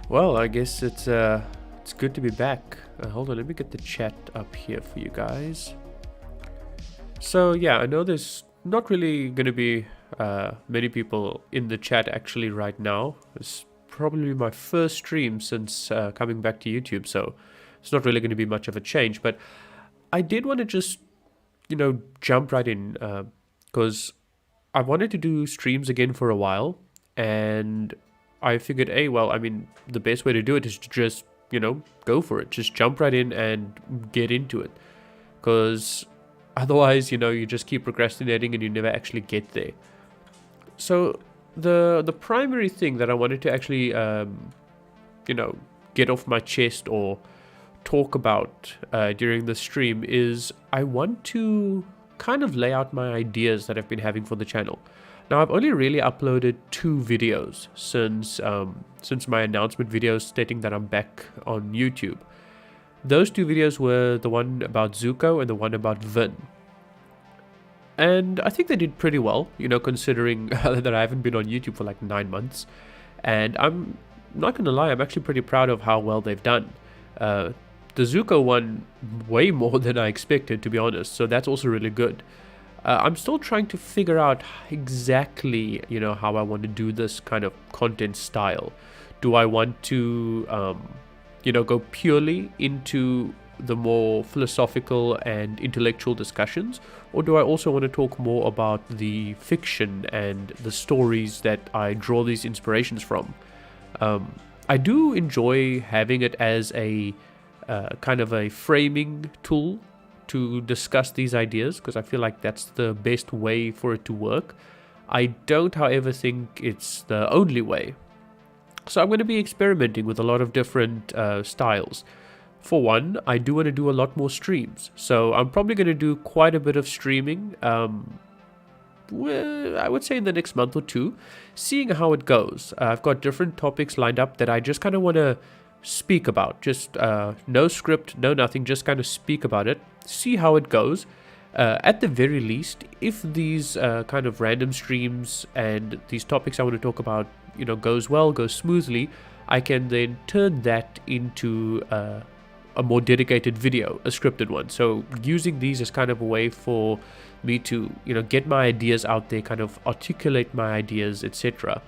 Well, I guess it's good to be back. Hold on, let me get the chat up here for you guys. So yeah, I know there's not really going to be many people in the chat actually right now. It's probably my first stream since coming back to YouTube, so it's not really going to be much of a change. But I did want to just, jump right in because I wanted to do streams again for a while, and I figured, hey, well, I mean, the best way to do it is to just, go for it. Just jump right in and get into it. Because otherwise, you just keep procrastinating and you never actually get there. So the primary thing that I wanted to actually, get off my chest or talk about during the stream is I want to kind of lay out my ideas that I've been having for the channel. Now, I've only really uploaded 2 videos since my announcement video stating that I'm back on YouTube. Those 2 videos were the one about Zuko and the one about Vin. And I think they did pretty well, considering that I haven't been on YouTube for like 9 months. And I'm not going to lie, I'm actually pretty proud of how well they've done. The Zuko one, way more than I expected, to be honest. So that's also really good. I'm still trying to figure out exactly, how I want to do this kind of content style. Do I want to, go purely into the more philosophical and intellectual discussions? Or do I also want to talk more about the fiction and the stories that I draw these inspirations from? I do enjoy having it as a kind of a framing tool to discuss these ideas, because I feel like that's the best way for it to work. I don't, however, think it's the only way. So I'm going to be experimenting with a lot of different styles. For one, I do want to do a lot more streams. So I'm probably going to do quite a bit of streaming. Well, I would say in the next month or two, seeing how it goes. I've got different topics lined up that I just kind of want to speak about. Just no script, no nothing, just kind of speak about it, see how it goes. At the very least, if these kind of random streams and these topics I want to talk about, goes well, goes smoothly, I can then turn that into a more dedicated video, a scripted one. So using these as kind of a way for me to get my ideas out there, kind of articulate my ideas, etc.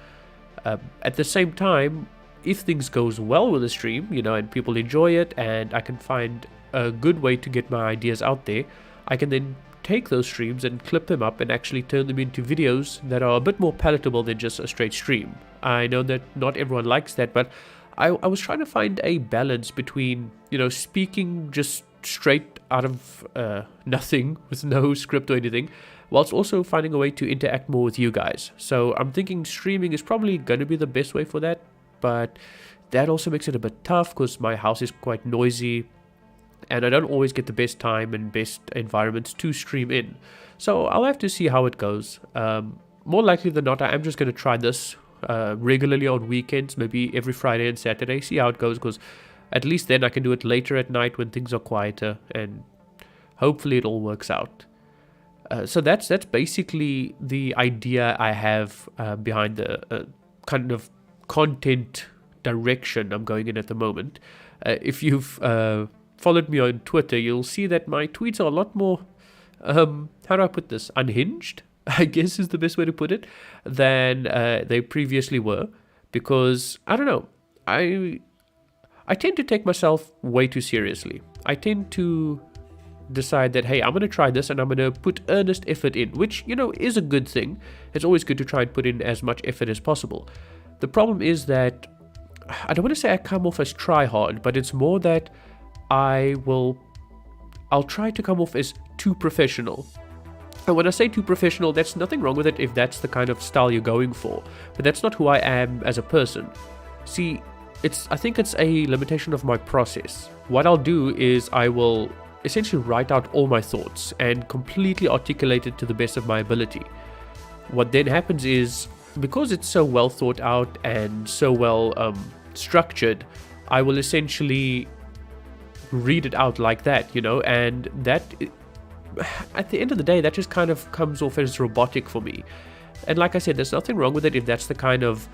At the same time, if things goes well with the stream, and people enjoy it, and I can find a good way to get my ideas out there, I can then take those streams and clip them up and actually turn them into videos that are a bit more palatable than just a straight stream. I know that not everyone likes that, but I was trying to find a balance between speaking just straight out of nothing with no script or anything, whilst also finding a way to interact more with you guys. So I'm thinking streaming is probably going to be the best way for that, but that also makes it a bit tough because my house is quite noisy and I don't always get the best time and best environments to stream in. So I'll have to see how it goes. More likely than not, I am just going to try this regularly on weekends, maybe every Friday and Saturday, see how it goes, because at least then I can do it later at night when things are quieter, and hopefully it all works out. So that's basically the idea I have behind the kind of content direction I'm going in at the moment. If you've followed me on Twitter, you'll see that my tweets are a lot more, how do I put this, unhinged, I guess is the best way to put it, than they previously were, because, I don't know, I tend to take myself way too seriously. I tend to decide that, hey, I'm going to try this and I'm going to put earnest effort in, which, is a good thing. It's always good to try and put in as much effort as possible. The problem is that, I don't want to say I come off as try hard, but it's more that I'll try to come off as too professional. And when I say too professional, that's nothing wrong with it if that's the kind of style you're going for, but that's not who I am as a person. See, I think it's a limitation of my process. What I'll do is I will essentially write out all my thoughts and completely articulate it to the best of my ability. What then happens is, because it's so well thought out and so well structured, I will essentially read it out like that, and that, at the end of the day, that just kind of comes off as robotic for me. And like I said, there's nothing wrong with it if that's the kind of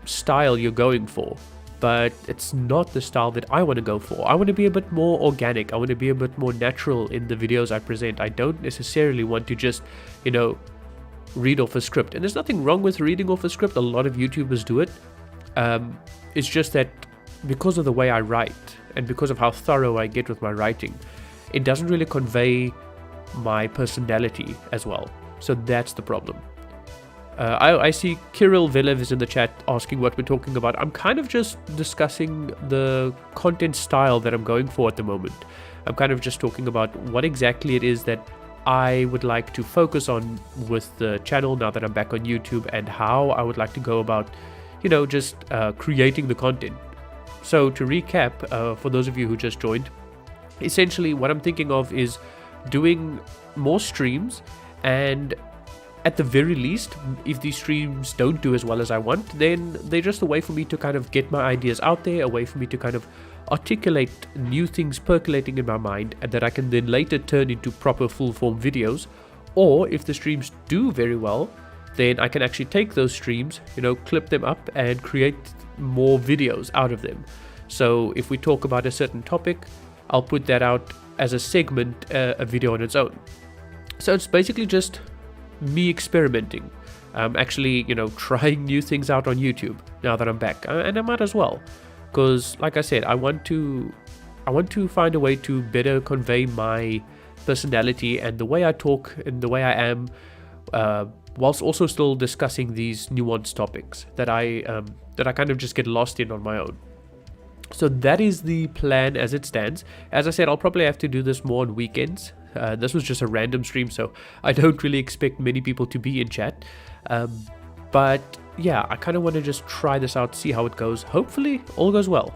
style you're going for, but it's not the style that I want to go for. I want to be a bit more organic. I want to be a bit more natural in the videos I present. I don't necessarily want to just, read off a script. And there's nothing wrong with reading off a script. A lot of YouTubers do it. It's just that because of the way I write and because of how thorough I get with my writing, it doesn't really convey my personality as well. So that's the problem. I see Kirill Velev is in the chat asking what we're talking about. I'm kind of just discussing the content style that I'm going for at the moment. I'm kind of just talking about what exactly it is that I would like to focus on with the channel now that I'm back on YouTube, and how I would like to go about, just creating the content. So to recap, for those of you who just joined, essentially what I'm thinking of is doing more streams, and at the very least, if these streams don't do as well as I want, then they're just a way for me to kind of get my ideas out there, a way for me to kind of articulate new things percolating in my mind, and that I can then later turn into proper full-form videos. Or if the streams do very well, then I can actually take those streams, clip them up and create more videos out of them. So if we talk about a certain topic, I'll put that out as a segment, a video on its own. So it's basically just me experimenting, actually, trying new things out on YouTube now that I'm back, and I might as well, because like I said, I want to find a way to better convey my personality and the way I talk and the way I am, whilst also still discussing these nuanced topics that I kind of just get lost in on my own. So that is the plan as it stands. As I said, I'll probably have to do this more on weekends. This was just a random stream, so I don't really expect many people to be in chat. But yeah, I kind of want to just try this out, see how it goes. Hopefully, all goes well.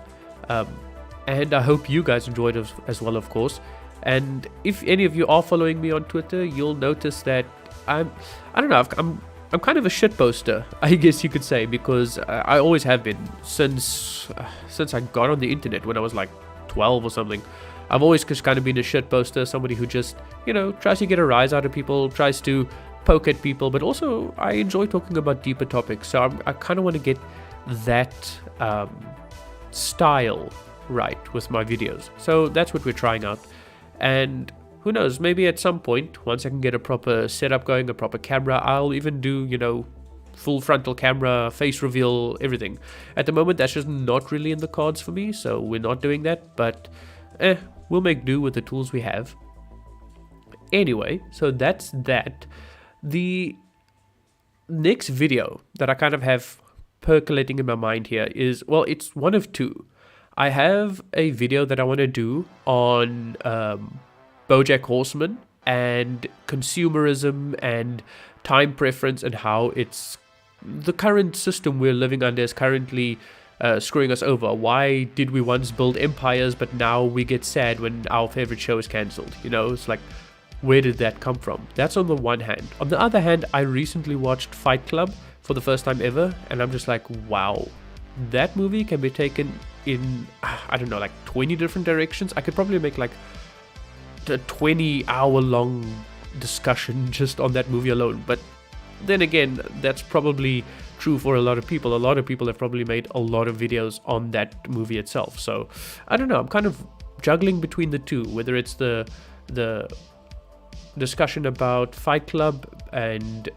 and I hope you guys enjoyed as well, of course. And if any of you are following me on Twitter, you'll notice that I don't know, I'm kind of a shit poster, I guess you could say, because I always have been since I got on the internet when I was like 12 or something. I've always just kind of been a shit poster, somebody who just, tries to get a rise out of people, tries to poke at people, but also I enjoy talking about deeper topics. So I kind of want to get that style right with my videos. So that's what we're trying out. And who knows, maybe at some point, once I can get a proper setup going, a proper camera, I'll even do, full frontal camera, face reveal, everything. At the moment, that's just not really in the cards for me, so we're not doing that, but we'll make do with the tools we have. Anyway, so that's that. The next video that I kind of have percolating in my mind here is, well, it's one of two. I have a video that I want to do on BoJack Horseman and consumerism and time preference and how the current system we're living under is currently screwing us over. Why did we once build empires, but now we get sad when our favorite show is cancelled? It's like, where did that come from? That's on the one hand. On the other hand, I recently watched Fight Club for the first time ever, and I'm just like, wow, that movie can be taken in, I don't know, like 20 different directions. I could probably make like a 20-hour-long discussion just on that movie alone. But then again, that's probably true for a lot of people. A lot of people have probably made a lot of videos on that movie itself. So I don't know, I'm kind of juggling between the two, whether it's the discussion about Fight Club and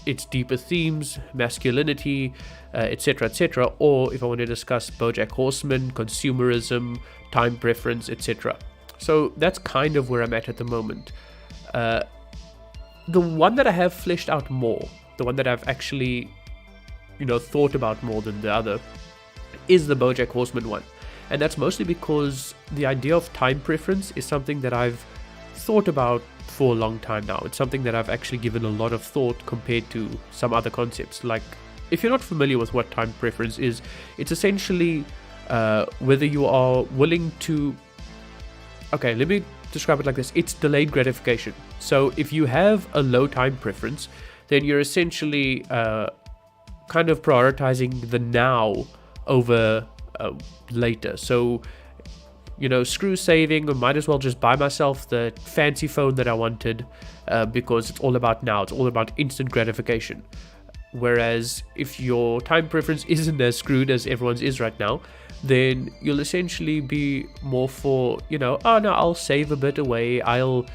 its deeper themes, masculinity, etc., etc., or if I want to discuss BoJack Horseman, consumerism, time preference, etc. So that's kind of where I'm at the moment. The one that I have fleshed out more, the one that I've actually, thought about more than the other, is the BoJack Horseman one. And that's mostly because the idea of time preference is something that I've thought about for a long time now. It's something that I've actually given a lot of thought compared to some other concepts. Like, if you're not familiar with what time preference is, it's essentially whether you are willing to... Okay, let me describe it like this. It's delayed gratification. So if you have a low time preference, then you're essentially kind of prioritizing the now over later. So, screw saving, or might as well just buy myself the fancy phone that I wanted because it's all about now. It's all about instant gratification. Whereas if your time preference isn't as screwed as everyone's is right now, then you'll essentially be more for, oh no, I'll save a bit away, I'll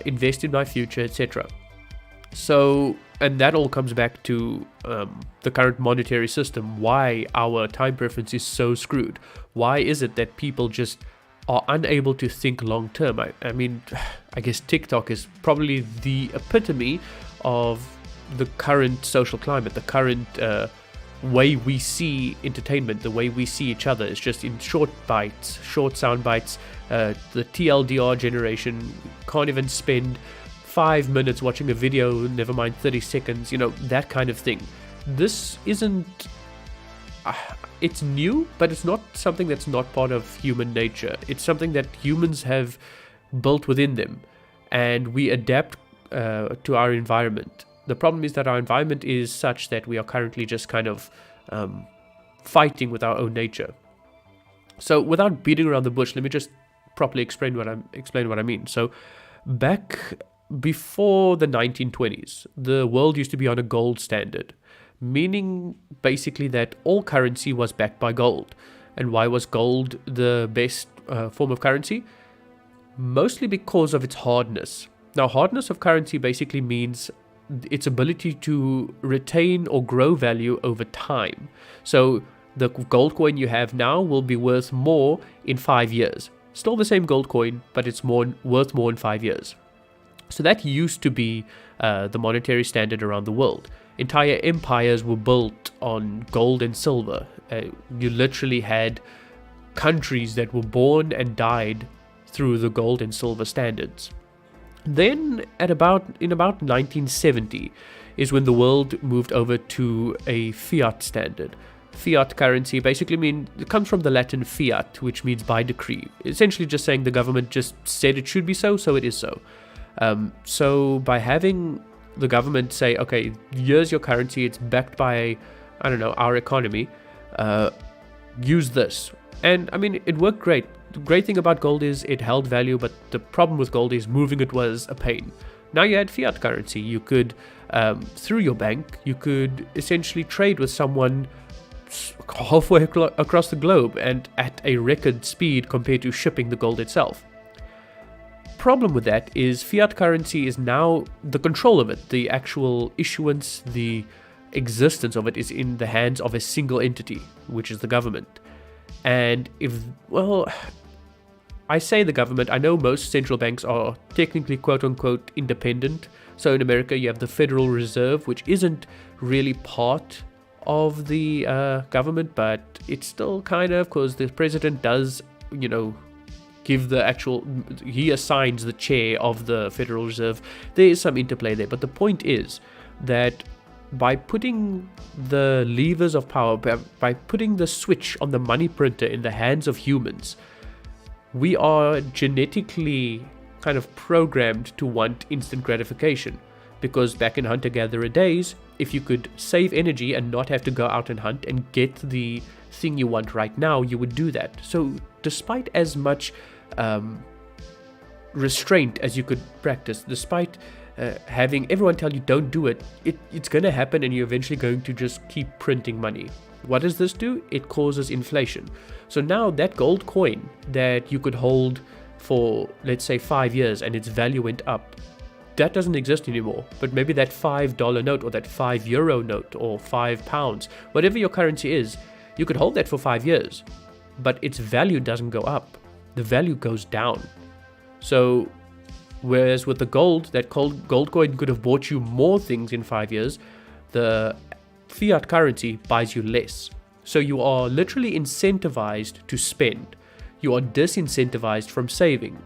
invest in my future, etc. So, and that all comes back to the current monetary system, why our time preference is so screwed. Why is it that people just are unable to think long term? I mean, I guess TikTok is probably the epitome of the current social climate, the current way we see entertainment, the way we see each other is just in short bites, short sound bites. The TLDR generation can't even spend 5 minutes watching a video, never mind 30 seconds, that kind of thing. This isn't... it's new, but it's not something that's not part of human nature. It's something that humans have built within them, and we adapt to our environment. The problem is that our environment is such that we are currently just kind of fighting with our own nature. So without beating around the bush, let me just properly explain what I mean. So back before the 1920s, the world used to be on a gold standard, meaning basically that all currency was backed by gold. And why was gold the best form of currency? Mostly because of its hardness. Now, hardness of currency basically means its ability to retain or grow value over time. So the gold coin you have now will be worth more in 5 years. Still the same gold coin, but it's worth more in 5 years. So that used to be the monetary standard around the world. Entire empires were built on gold and silver. You literally had countries that were born and died through the gold and silver standards. Then in about 1970 is when the world moved over to a fiat standard, fiat currency basically it comes from the Latin fiat, which means by decree. Essentially just saying the government just said it should be so, so it is so. So by having the government say, okay, here's your currency, it's backed by, I don't know, our economy, use this. And I mean, it worked great. The great thing about gold is it held value, but the problem with gold is moving it was a pain. Now you had fiat currency. You could, through your bank, you could essentially trade with someone halfway across the globe and at a record speed compared to shipping the gold itself. Problem with that is fiat currency is now, the control of it, the actual issuance, the existence of it is in the hands of a single entity, which is the government. And I say the government, I know most central banks are technically quote-unquote independent. So in America you have the Federal Reserve, which isn't really part of the government, but it's still kind of, because the president does, give the actual, he assigns the chair of the Federal Reserve. There is some interplay there, but the point is that by putting the levers of power, by putting the switch on the money printer in the hands of humans, we are genetically kind of programmed to want instant gratification. Because back in hunter-gatherer days, if you could save energy and not have to go out and hunt and get the thing you want right now, you would do that. So despite as much restraint as you could practice, despite having everyone tell you don't do it, it's going to happen, and you're eventually going to just keep printing money. What does this do? It causes inflation. So now that gold coin that you could hold for, let's say, 5 years and its value went up, that doesn't exist anymore. But maybe that $5 note or that €5 note or £5, whatever your currency is, you could hold that for 5 years, but its value doesn't go up. The value goes down. So whereas with the gold, that gold coin could have bought you more things in 5 years, the fiat currency buys you less. So you are literally incentivized to spend. You are disincentivized from saving.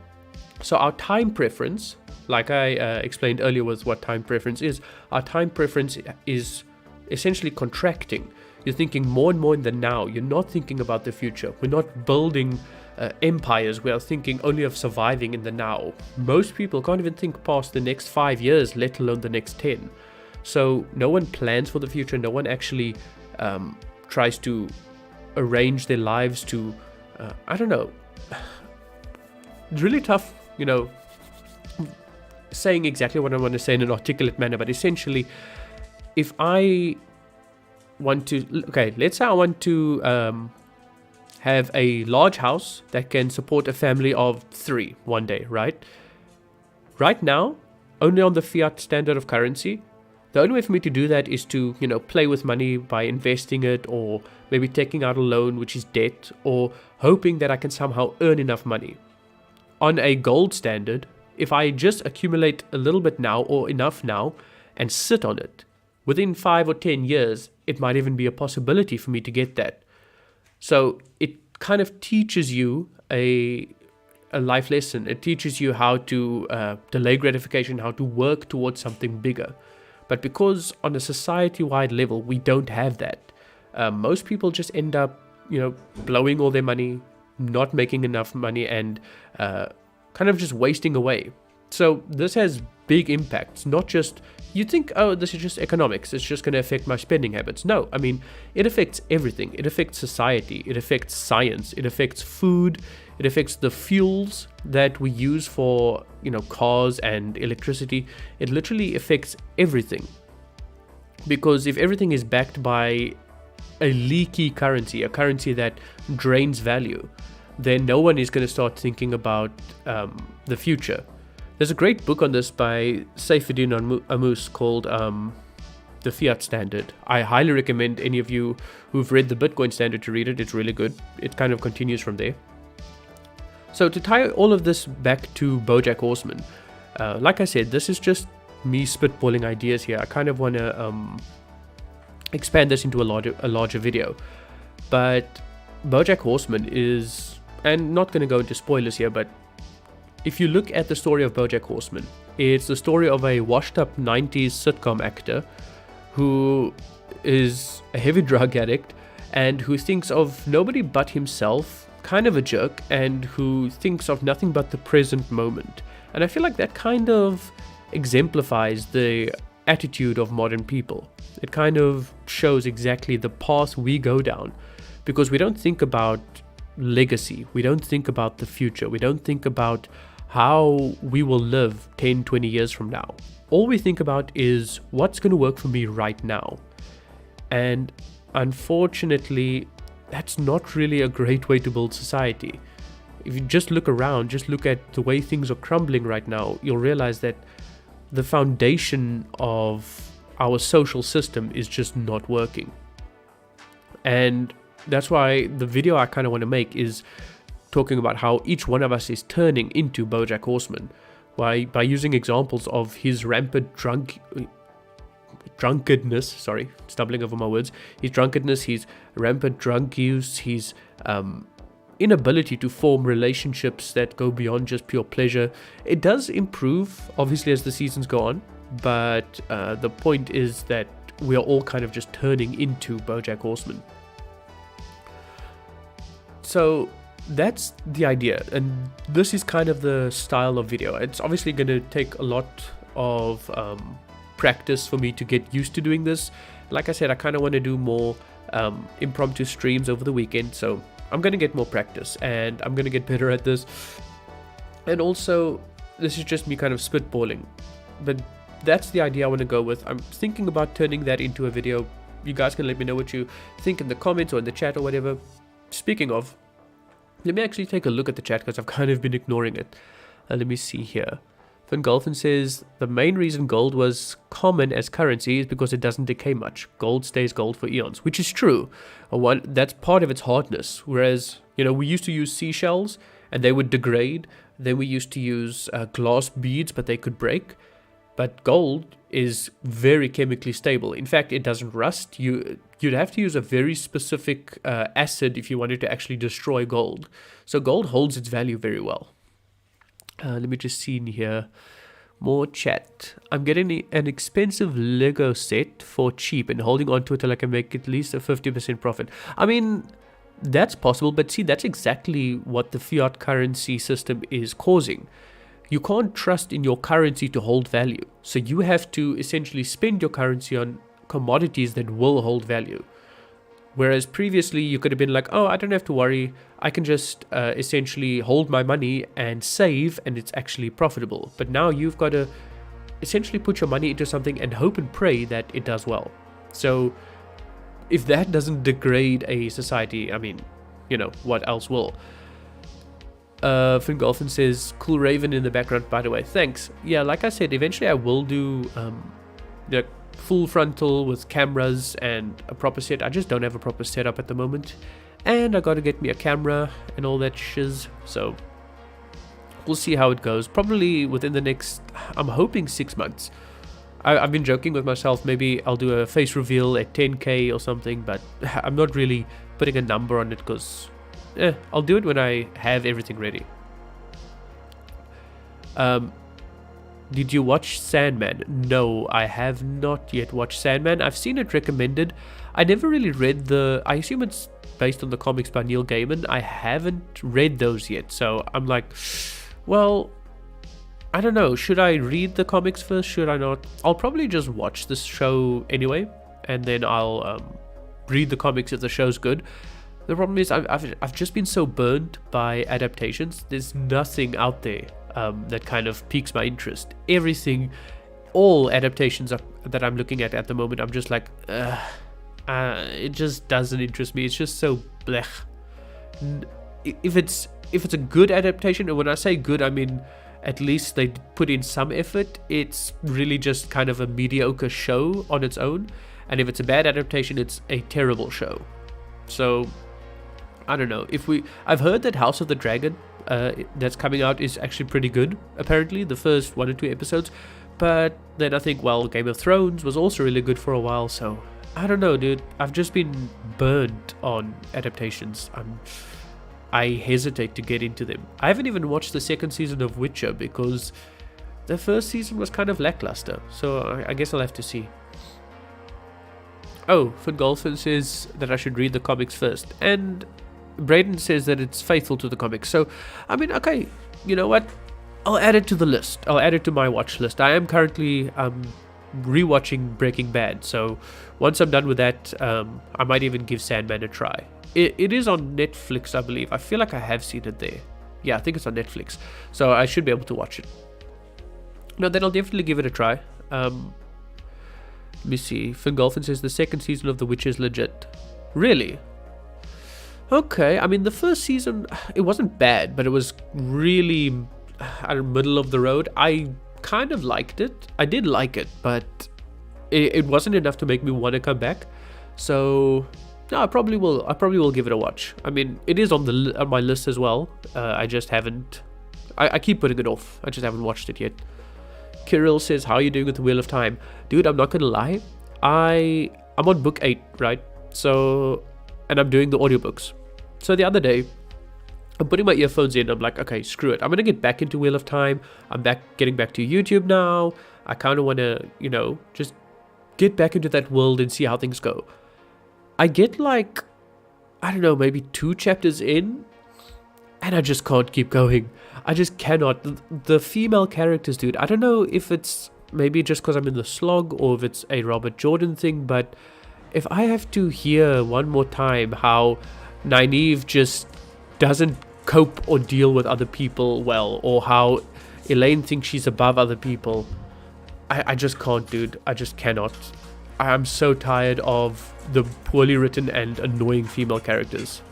So our time preference, like I explained earlier with what time preference is, our time preference is essentially contracting. You're thinking more and more in the now. You're not thinking about the future. We're not building empires. We are thinking only of surviving in the now. Most people can't even think past the next 5 years, let alone the next 10. So no one plans for the future. No one actually tries to arrange their lives to, I don't know. It's really tough, saying exactly what I want to say in an articulate manner, but essentially, if I want to, let's say I want to have a large house that can support a family of 3 one day, right? Right now, only on the fiat standard of currency, the only way for me to do that is to, play with money by investing it, or maybe taking out a loan, which is debt, or hoping that I can somehow earn enough money. On a gold standard, if I just accumulate a little bit now or enough now and sit on it, within 5 or 10 years, it might even be a possibility for me to get that. So it kind of teaches you a life lesson. It teaches you how to delay gratification, how to work towards something bigger. But because on a society-wide level, we don't have that, most people just end up, blowing all their money, not making enough money, and kind of just wasting away. So this has big impacts, not just, you think, oh, this is just economics, it's just going to affect my spending habits. No, I mean, it affects everything. It affects society, it affects science, it affects food, it affects the fuels that we use for, cars and electricity. It literally affects everything. Because if everything is backed by a leaky currency, a currency that drains value, then no one is going to start thinking about the future. There's a great book on this by Saifedean Ammous called The Fiat Standard. I highly recommend any of you who've read the Bitcoin Standard to read it. It's really good. It kind of continues from there. So to tie all of this back to BoJack Horseman, like I said, this is just me spitballing ideas here. I kind of want to expand this into a larger video. But BoJack Horseman is, and not going to go into spoilers here, but if you look at the story of BoJack Horseman, it's the story of a washed-up 90s sitcom actor who is a heavy drug addict and who thinks of nobody but himself, kind of a jerk, and who thinks of nothing but the present moment. And I feel like that kind of exemplifies the attitude of modern people. It kind of shows exactly the path we go down, because we don't think about legacy, we don't think about the future, we don't think about how we will live 10, 20 years from now. All we think about is what's going to work for me right now. And unfortunately, that's not really a great way to build society. If you just look around, just look at the way things are crumbling right now, you'll realize that the foundation of our social system is just not working. And that's why the video I kind of want to make is talking about how each one of us is turning into BoJack Horseman by using examples of his rampant drunkenness, sorry, stumbling over my words, his drunkenness, his rampant drug use, his inability to form relationships that go beyond just pure pleasure. It does improve, obviously, as the seasons go on, but the point is that we are all kind of just turning into BoJack Horseman. So that's the idea, and this is kind of the style of video. It's obviously going to take a lot of practice for me to get used to doing this. Like I said, I kind of want to do more impromptu streams over the weekend, so I'm going to get more practice and I'm going to get better at this. And also, this is just me kind of spitballing, but that's the idea I want to go with. I'm thinking about turning that into a video. You guys can let me know what you think in the comments or in the chat or whatever. Speaking of, let me actually take a look at the chat because I've kind of been ignoring it. Let me see here. Fingolfin says, the main reason gold was common as currency is because it doesn't decay much. Gold stays gold for eons, which is true. That's part of its hardness. Whereas, we used to use seashells and they would degrade. Then we used to use glass beads, but they could break. But gold is very chemically stable. In fact, it doesn't rust. You'd have to use a very specific acid if you wanted to actually destroy gold. So gold holds its value very well. Let me just see in here. More chat. I'm getting an expensive Lego set for cheap and holding on to it till I can make at least a 50% profit. I mean, that's possible, but see, that's exactly what the fiat currency system is causing. You can't trust in your currency to hold value. So you have to essentially spend your currency on commodities that will hold value. Whereas previously you could have been like, oh, I don't have to worry. I can just essentially hold my money and save, and it's actually profitable. But now you've got to essentially put your money into something and hope and pray that it does well. So if that doesn't degrade a society, I mean, what else will? Fingolfin says, cool Raven in the background, by the way. Thanks. Yeah, like I said, eventually I will do the full frontal with cameras and a proper set. I just don't have a proper setup at the moment. And I got to get me a camera and all that shiz. So we'll see how it goes. Probably within the next, I'm hoping 6 months. I've been joking with myself. Maybe I'll do a face reveal at 10k or something. But I'm not really putting a number on it because... I'll do it when I have everything ready. Did you watch Sandman? No, I have not yet watched Sandman. I've seen it recommended. I never really read I assume it's based on the comics by Neil Gaiman. I haven't read those yet. So I'm like, well, I don't know. Should I read the comics first? Should I not? I'll probably just watch this show anyway. And then I'll read the comics if the show's good. The problem is I've just been so burned by adaptations. There's nothing out there that kind of piques my interest. All adaptations that I'm looking at the moment, I'm just like, it just doesn't interest me. It's just so blech. If it's a good adaptation, and when I say good, I mean at least they put in some effort. It's really just kind of a mediocre show on its own. And if it's a bad adaptation, it's a terrible show. So I don't know. I've heard that House of the Dragon that's coming out is actually pretty good, apparently, the first 1 or 2 episodes. But then I think, well, Game of Thrones was also really good for a while, so I don't know, dude. I've just been burned on adaptations. I hesitate to get into them. I haven't even watched the 2nd season of Witcher because the 1st season was kind of lackluster, so I guess I'll have to see. Oh, Fingolfin says that I should read the comics first, and Braden says that it's faithful to the comics. So, I mean, okay, you know what? I'll add it to the list. I'll add it to my watch list. I am currently rewatching Breaking Bad, so once I'm done with that, I might even give Sandman a try. It is on Netflix, I believe. I feel like I have seen it there. Yeah, I think it's on Netflix, so I should be able to watch it. No, then I'll definitely give it a try. Let me see. Fingolfin says the second season of The Witcher is legit. Really? Okay, I mean, the first season, it wasn't bad, but it was really at the middle of the road. I kind of liked it. I did like it, but it wasn't enough to make me want to come back. So, no, I probably will give it a watch. I mean, it is on my list as well. I just haven't. I keep putting it off. I just haven't watched it yet. Kirill says, how are you doing with the Wheel of Time? Dude, I'm not gonna lie. I'm on book 8, right? So, and I'm doing the audiobooks. So the other day, I'm putting my earphones in. I'm like, okay, screw it. I'm gonna get back into Wheel of Time. I'm getting back to YouTube now. I kind of want to, just get back into that world and see how things go. I get like, I don't know, maybe 2 chapters in, and I just can't keep going. I just cannot. The female characters, dude, I don't know if it's maybe just because I'm in the slog or if it's a Robert Jordan thing, but if I have to hear one more time how Nynaeve just doesn't cope or deal with other people well, or how Elaine thinks she's above other people, I just can't, dude. I just cannot. I'm so tired of the poorly written and annoying female characters.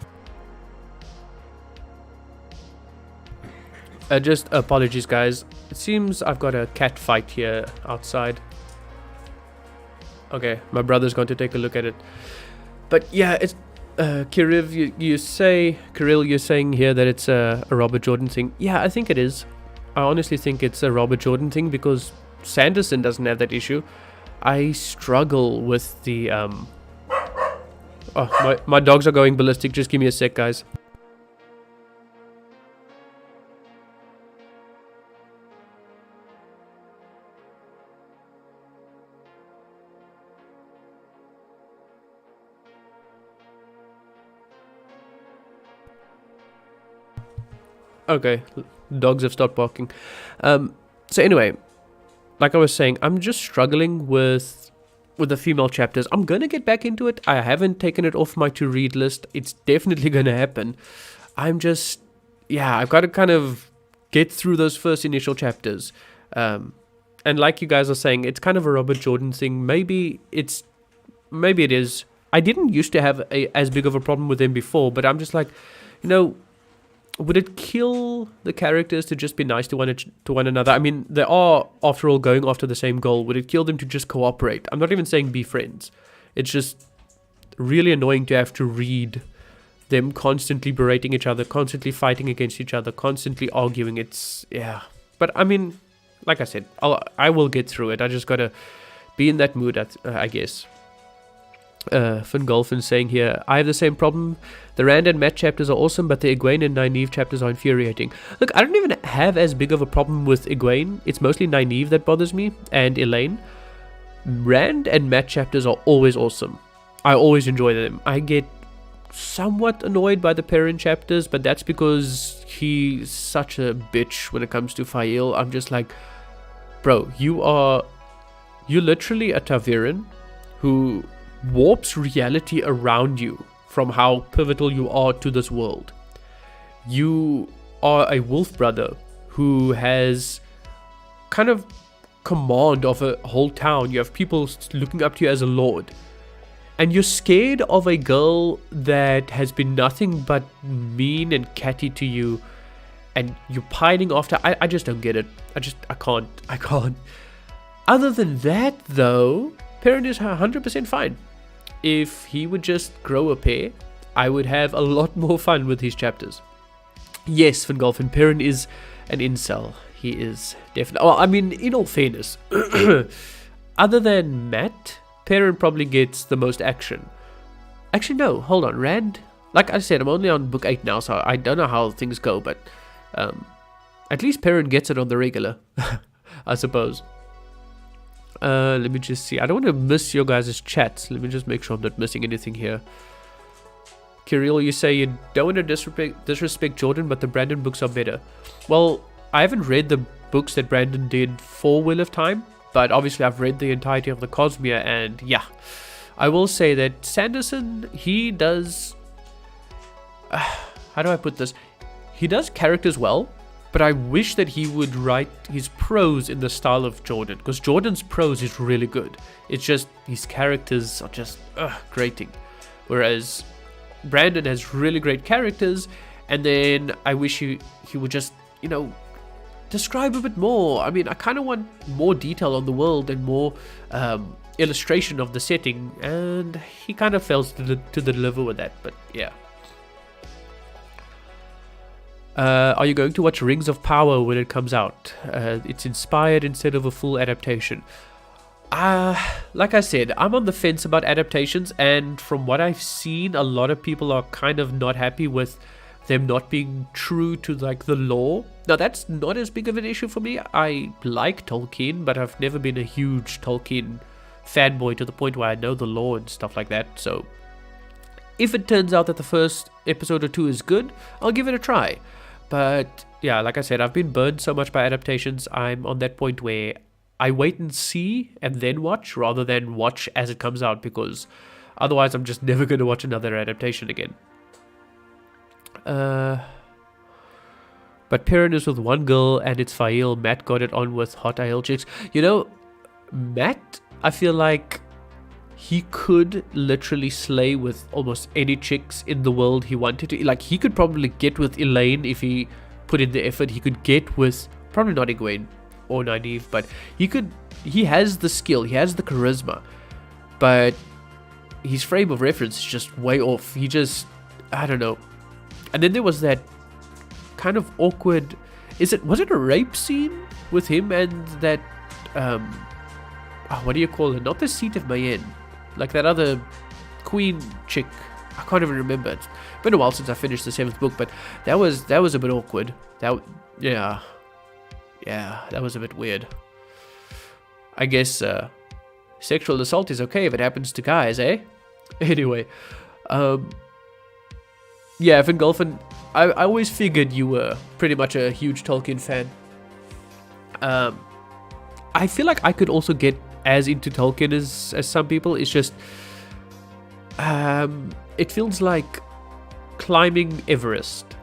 Just apologies, guys. It seems I've got a cat fight here outside. Okay, my brother's going to take a look at it. But yeah, it's Kirill, you're saying here that it's a Robert Jordan thing. Yeah, I think it is. I honestly think it's a Robert Jordan thing because Sanderson doesn't have that issue. I struggle with the Oh, my dogs are going ballistic. Just give me a sec, guys. Okay, dogs have stopped barking. So anyway, like I was saying, I'm just struggling with the female chapters. I'm gonna get back into it. I haven't taken it off my to-read list. It's definitely gonna happen. I'm just, yeah, I've got to kind of get through those first initial chapters. And like you guys are saying, it's kind of a Robert Jordan thing. Maybe it is. I didn't used to have as big of a problem with him before, but I'm just like, would it kill the characters to just be nice to one another? I mean, they are, after all, going after the same goal. Would it kill them to just cooperate? I'm not even saying be friends. It's just really annoying to have to read them constantly berating each other, constantly fighting against each other, constantly arguing. It's, yeah. But I mean, like I said, I will get through it. I just gotta be in that mood, I guess. Fingolfin saying here, I have the same problem. The Rand and Matt chapters are awesome, but the Egwene and Nynaeve chapters are infuriating. Look, I don't even have as big of a problem with Egwene. It's mostly Nynaeve that bothers me, and Elaine. Rand and Matt chapters are always awesome. I always enjoy them. I get somewhat annoyed by the Perrin chapters, but that's because he's such a bitch when it comes to Fael. I'm just like, bro, you're literally a ta'veren who warps reality around you from how pivotal you are to this world. You are a wolf brother who has kind of command of a whole town. You have people looking up to you as a lord. And you're scared of a girl that has been nothing but mean and catty to you. And you're pining after. I just don't get it. I can't. Other than that, though, Perrin is 100% fine. If he would just grow a pair, I would have a lot more fun with his chapters. Yes, Fingolfin, Perrin is an incel. He is definitely. Well, I mean, in all fairness, other than Matt, Perrin probably gets the most action. Actually, no, hold on. Rand, like I said, I'm only on book 8 now, so I don't know how things go, but at least Perrin gets it on the regular, I suppose. Let me just see. I don't want to miss your guys' chats. Let me just make sure I'm not missing anything here. Kirill, you say you don't want to disrespect Jordan, but the Brandon books are better. Well, I haven't read the books that Brandon did for Wheel of Time, but obviously I've read the entirety of the Cosmere, and yeah, I will say that Sanderson, he does... how do I put this? He does characters well, but I wish that he would write his prose in the style of Jordan, because Jordan's prose is really good. It's just his characters are just grating, whereas Brandon has really great characters, and then I wish he would just, you know, describe a bit more. I mean, I kind of want more detail on the world and more illustration of the setting, and he kind of fails to deliver with that, but yeah. Are you going to watch Rings of Power when it comes out? It's inspired instead of a full adaptation. Like I said, I'm on the fence about adaptations, and from what I've seen, a lot of people are kind of not happy with them not being true to like the lore. Now that's not as big of an issue for me. I like Tolkien, but I've never been a huge Tolkien fanboy to the point where I know the lore and stuff like that. So if it turns out that the first episode or two is good, I'll give it a try. But yeah, like I said, I've been burned so much by adaptations. I'm on that point where I wait and see and then watch rather than watch as it comes out, because otherwise I'm just never going to watch another adaptation again. But Perrin is with one girl and it's Fael. Matt got it on with hot AL chicks. You know, Matt, I feel like he could literally slay with almost any chicks in the world he wanted to. Like, he could probably get with Elaine if he put in the effort. He could get with, probably not Egwene or Nynaeve, but he has the skill, he has the charisma, but his frame of reference is just way off. He just, I don't know. And then there was that kind of awkward, was it a rape scene with him and that, what do you call it? Not the Seat of Mayenne, like that other queen chick. I can't even remember. It's been a while since I finished the 7th book, but that was a bit awkward. Yeah, that was a bit weird. I guess sexual assault is okay if it happens to guys, eh? Anyway, yeah, Fingolfin, I always figured you were pretty much a huge Tolkien fan. I feel like I could also get as into Tolkien as some people. It's just, it feels like climbing Everest.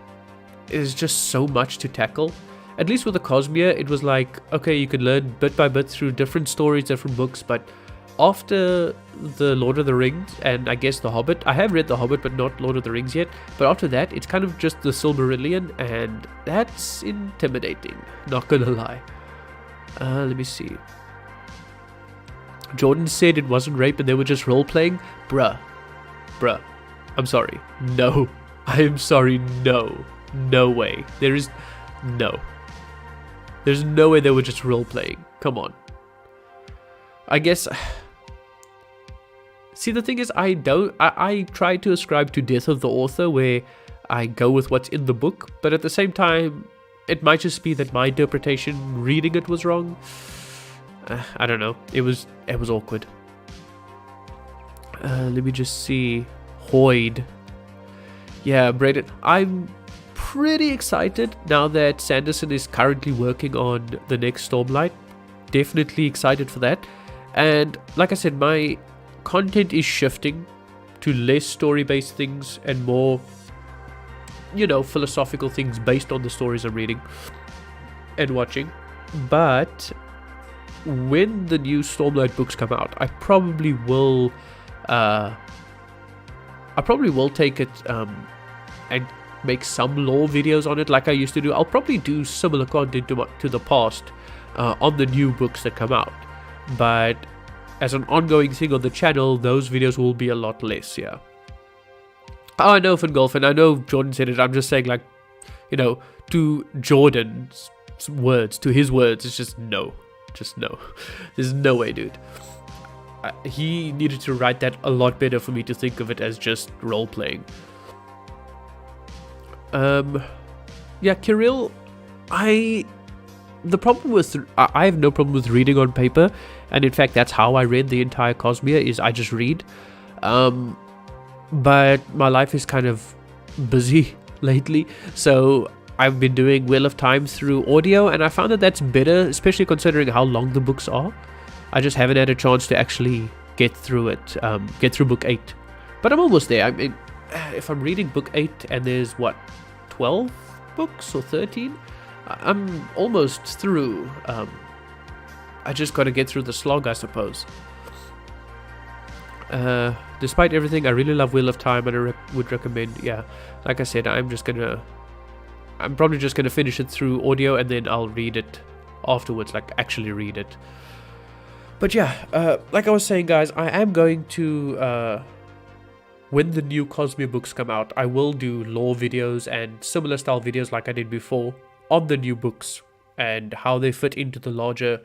There's just so much to tackle. At least with the Cosmere, it was like, okay, you could learn bit by bit through different stories, different books, but after the Lord of the Rings, and I guess The Hobbit, I have read The Hobbit, but not Lord of the Rings yet, but after that, it's kind of just the Silmarillion, and that's intimidating, not gonna lie. Let me see. Jordan said it wasn't rape and they were just role-playing. Bruh, I'm sorry. No. I am sorry, no. No way. There's no way they were just role-playing. Come on. I guess... See, the thing is, I try to ascribe to death of the author, where I go with what's in the book, but at the same time, it might just be that my interpretation, reading it, was wrong. I don't know. It was awkward. Let me just see. Hoyd. Yeah, Braden. I'm pretty excited now that Sanderson is currently working on the next Stormlight. Definitely excited for that. And like I said, my content is shifting to less story-based things and more, you know, philosophical things based on the stories I'm reading and watching. But when the new Stormlight books come out, I probably will take it and make some lore videos on it like I used to do. I'll probably do similar content to the past on the new books that come out, but as an ongoing thing on the channel, those videos will be a lot less. Yeah. Oh, I know, Fingolfin, I know Jordan said it. I'm just saying, like, you know, to Jordan's words, to his words, it's just no. Just no. There's no way, dude. He needed to write that a lot better for me to think of it as just role-playing. Yeah, Kirill, I the problem with I have no problem with reading on paper, and in fact that's how I read the entire Cosmere, is I just read. But my life is kind of busy lately, so I've been doing Wheel of Time through audio, and I found that that's better, especially considering how long the books are. I just haven't had a chance to actually get through it, get through book 8. But I'm almost there. I mean, if I'm reading book 8 and there's, 12 books or 13? I'm almost through. I just gotta get through the slog, I suppose. Despite everything, I really love Wheel of Time, and I would recommend, yeah, like I said, I'm probably just gonna finish it through audio, and then I'll read it afterwards, like actually read it. But yeah, like I was saying, guys, I am going to, when the new Cosmere books come out, I will do lore videos and similar style videos like I did before on the new books and how they fit into the larger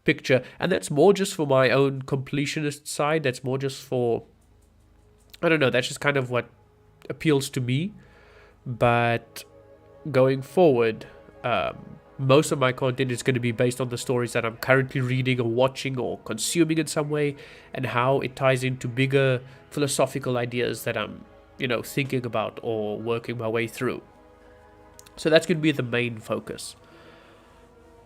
picture. And that's more just for my own completionist side. That's more just for, I don't know, that's just kind of what appeals to me. But going forward, most of my content is going to be based on the stories that I'm currently reading or watching or consuming in some way, and how it ties into bigger philosophical ideas that I'm, thinking about or working my way through. So that's going to be the main focus.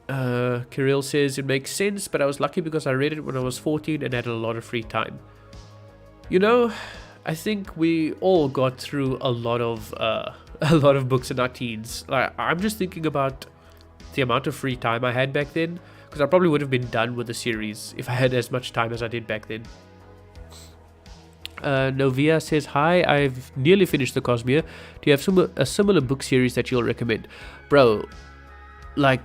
Kirill says it makes sense, but I was lucky because I read it when I was 14 and had a lot of free time. I think we all got through a lot of books in our teens. I'm just thinking about the amount of free time I had back then, because I probably would have been done with the series if I had as much time as I did back then. Novia says, hi, I've nearly finished the Cosmere. Do you have a similar book series that you'll recommend? Bro, I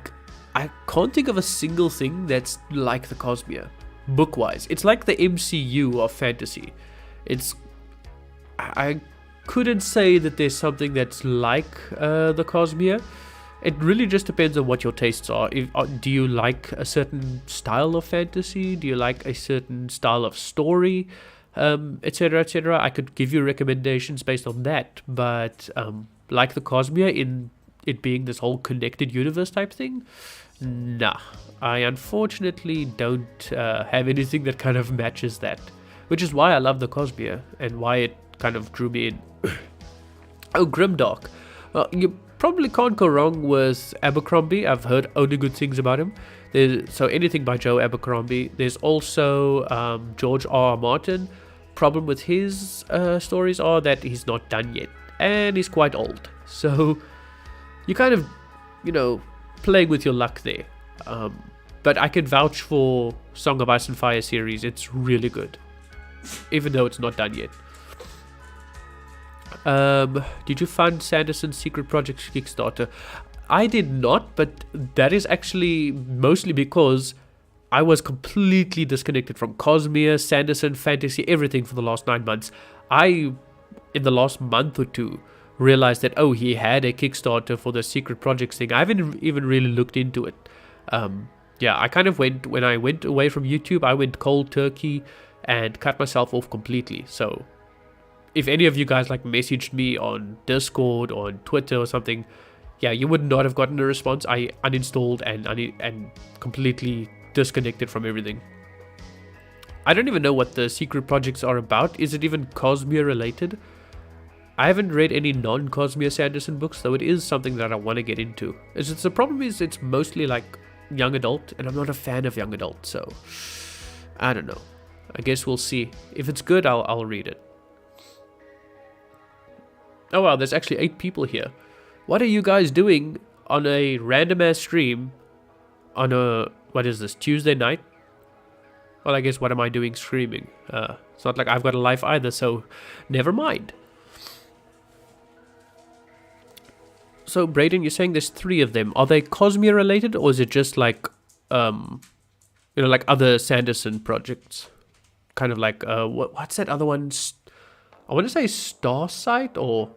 can't think of a single thing that's like the Cosmere, book-wise. It's like the MCU of fantasy. I couldn't say that there's something that's like the Cosmere. It really just depends on what your tastes are. Do you like a certain style of fantasy? Do you like a certain style of story? Etc., etc. I could give you recommendations based on that. But like the Cosmere, in it being this whole connected universe type thing, nah. I unfortunately don't have anything that kind of matches that. Which is why I love the Cosmere and why it kind of drew me in. Oh, Grimdark. You probably can't go wrong with Abercrombie. I've heard only good things about him. So anything by Joe Abercrombie. There's also George R. R. Martin. Problem with his stories are that he's not done yet, and he's quite old. So you kind of, playing with your luck there. But I can vouch for Song of Ice and Fire series. It's really good, even though it's not done yet. Did you fund Sanderson's Secret Projects Kickstarter? I did not, but that is actually mostly because I was completely disconnected from Cosmere, Sanderson, fantasy, everything for the last 9 months. In the last month or two, realized that, he had a Kickstarter for the Secret Projects thing. I haven't even really looked into it. I kind of when I went away from YouTube, I went cold turkey and cut myself off completely. So if any of you guys messaged me on Discord or on Twitter or something, you would not have gotten a response. I uninstalled and completely disconnected from everything. I don't even know what the secret projects are about. Is it even Cosmere related? I haven't read any non-Cosmere Sanderson books, though it is something that I want to get into. The problem is it's mostly young adult, and I'm not a fan of young adult, so I don't know. I guess we'll see. If it's good, I'll read it. Oh wow, there's actually 8 people here. What are you guys doing on a random ass stream on what is this, Tuesday night? Well, I guess what am I doing streaming? It's not like I've got a life either, so never mind. So Brayden, you're saying there's 3 of them. Are they Cosmere related, or is it just like other Sanderson projects? Kind of like, what's that other one? I want to say Starsight, or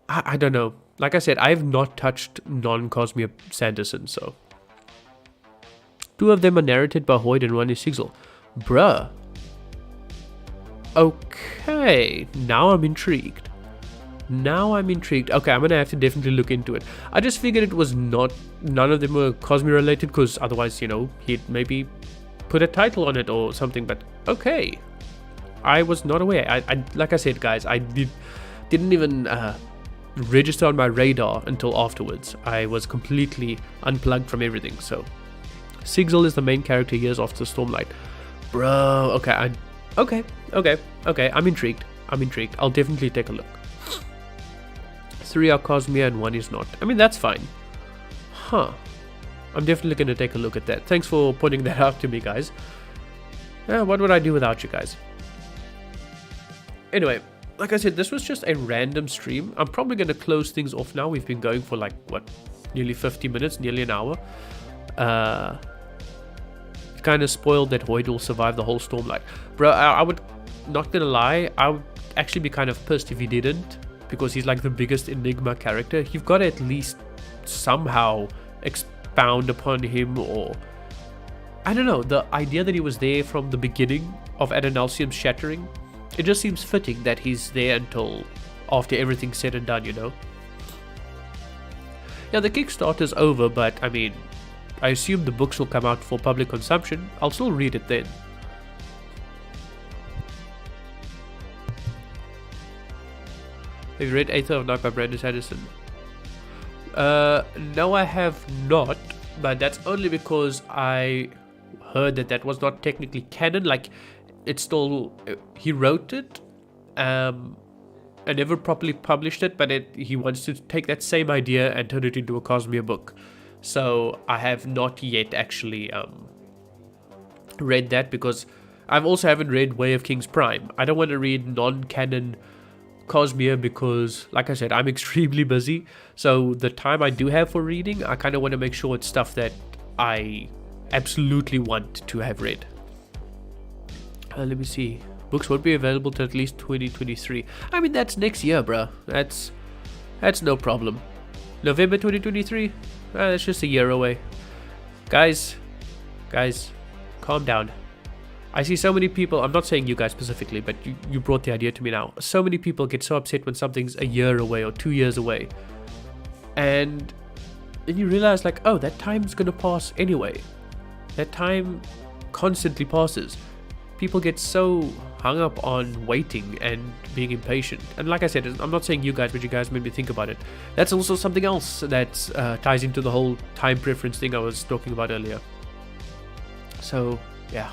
I don't know. Like I said, I have not touched non-Cosmere Sanderson, so. 2 of them are narrated by Hoyd and one is Sigzel. Bruh. Okay, now I'm intrigued. Now I'm intrigued. Okay, I'm gonna have to definitely look into it. I just figured it was none of them were Cosmere related, because otherwise, you know, he'd maybe put a title on it or something. But okay, I was not aware. I like I said, guys, I didn't even register on my radar until afterwards. I was completely unplugged from everything. So Sigzil is the main character years after Stormlight, bro. Okay, okay. I'm intrigued. I'll definitely take a look. 3 are Cosmere and 1 is not. I mean, that's fine. Huh. I'm definitely going to take a look at that. Thanks for pointing that out to me, guys. What would I do without you guys? Anyway, like I said, this was just a random stream. I'm probably going to close things off now. We've been going for like, what, nearly 50 minutes, nearly an hour. It kind of spoiled that Hoid will survive the whole Stormlight. Bro, I would, not going to lie, I would actually be kind of pissed if he didn't. Because he's like the biggest Enigma character. You've got to at least somehow expound upon him, or I don't know, the idea that he was there from the beginning of Adonalsium's shattering, it just seems fitting that he's there until after everything's said and done, you know. Yeah, the Kickstarter's over, but I mean, I assume the books will come out for public consumption. I'll still read it then. Have you read Aether of Night by Brandon Sanderson? No, I have not, but that's only because I heard that was not technically canon. Like, it's still, he wrote it, and never properly published it, but he wants to take that same idea and turn it into a Cosmere book. So I have not yet actually read that, because I also haven't read Way of Kings Prime. I don't want to read non-canon Cosmere because, like I said, I'm extremely busy. So the time I do have for reading, I kind of want to make sure it's stuff that I absolutely want to have read. Let me see. Books won't be available till at least 2023. I mean, that's next year, bro. That's no problem. November 2023? That's just a year away. Guys, calm down. I see so many people, I'm not saying you guys specifically, but you brought the idea to me now. So many people get so upset when something's a year away or 2 years away. And then you realize, like, oh, that time's gonna pass anyway. That time constantly passes. People get so hung up on waiting and being impatient. And like I said, I'm not saying you guys, but you guys made me think about it. That's also something else that ties into the whole time preference thing I was talking about earlier. So, yeah.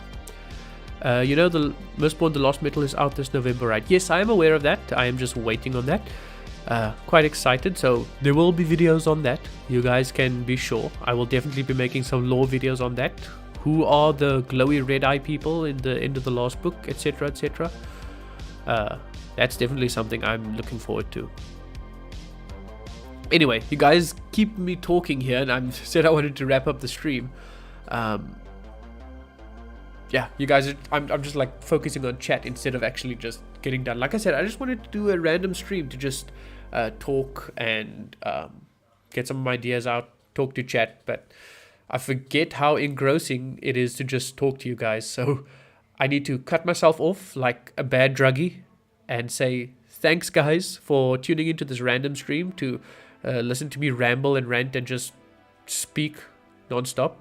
You know, the Mistborn The Lost Metal is out this November, right? Yes, I am aware of that. I am just waiting on that. Quite excited, so there will be videos on that. You guys can be sure. I will definitely be making some lore videos on that. Who are the glowy red eye people in the end of the last book, etc, etc. That's definitely something I'm looking forward to. Anyway, you guys keep me talking here, and I said I wanted to wrap up the stream. Yeah, you guys, I'm just like focusing on chat instead of actually just getting done. Like I said, I just wanted to do a random stream to just talk and get some ideas out, talk to chat, but I forget how engrossing it is to just talk to you guys. So I need to cut myself off like a bad druggie and say thanks, guys, for tuning into this random stream to listen to me ramble and rant and just speak nonstop.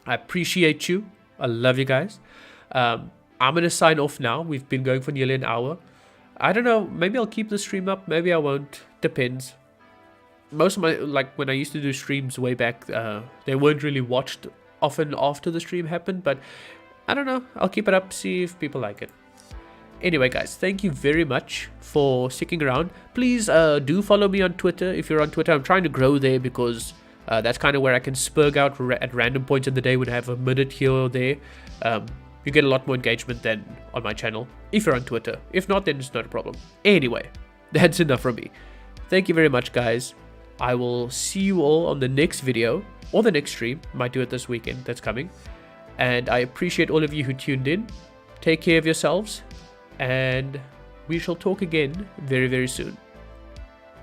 I appreciate you. I love you guys. I'm going to sign off now. We've been going for nearly an hour. I don't know. Maybe I'll keep the stream up. Maybe I won't. Depends. Most of my, like when I used to do streams way back, they weren't really watched often after the stream happened. But I don't know. I'll keep it up. See if people like it. Anyway, guys, thank you very much for sticking around. Please do follow me on Twitter if you're on Twitter. I'm trying to grow there because that's kind of where I can spurg out at random points in the day when I have a minute here or there. You get a lot more engagement than on my channel if you're on Twitter. If not, then it's not a problem. Anyway, that's enough from me. Thank you very much, guys. I will see you all on the next video or the next stream. Might do it this weekend. That's coming. And I appreciate all of you who tuned in. Take care of yourselves. And we shall talk again very, very soon.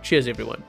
Cheers, everyone.